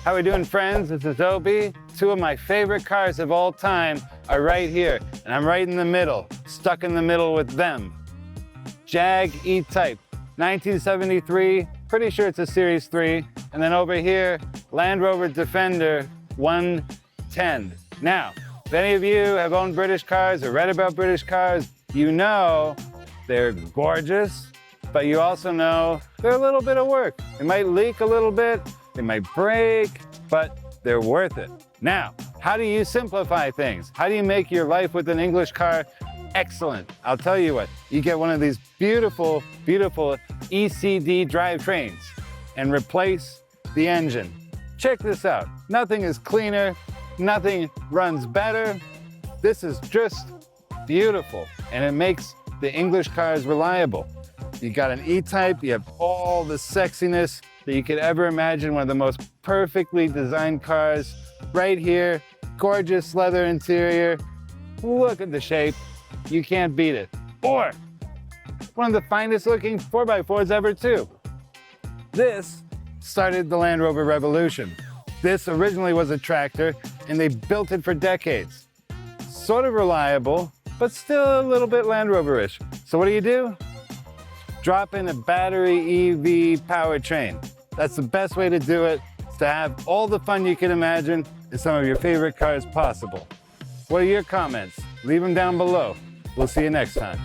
How we doing, friends? This is Obi. Two of my favorite cars of all time are right here, and I'm right in the middle, stuck in the middle with them. Jag E-Type, 1973, pretty sure it's a Series 3, and then over here, Land Rover Defender 110. Now, if any of you have owned British cars or read about British cars, you know they're gorgeous, but you also know they're a little bit of work. They might leak a little bit, they might break, but they're worth it. Now, how do you simplify things? How do you make your life with an English car excellent? I'll tell you what, you get one of these beautiful, beautiful ECD drivetrains and replace the engine. Check this out. Nothing is cleaner, nothing runs better. This is just beautiful, and it makes the English cars reliable. You got an E-Type, you have all the sexiness that you could ever imagine, one of the most perfectly designed cars right here, gorgeous leather interior. Look at the shape, you can't beat it. Or one of the finest looking 4x4s ever too. This started the Land Rover revolution. This originally was a tractor and they built it for decades. Sort of reliable, but still a little bit Land Rover-ish. So what do? Drop in a battery EV powertrain. That's the best way to do it, is to have all the fun you can imagine in some of your favorite cars possible. What are your comments? Leave them down below. We'll see you next time.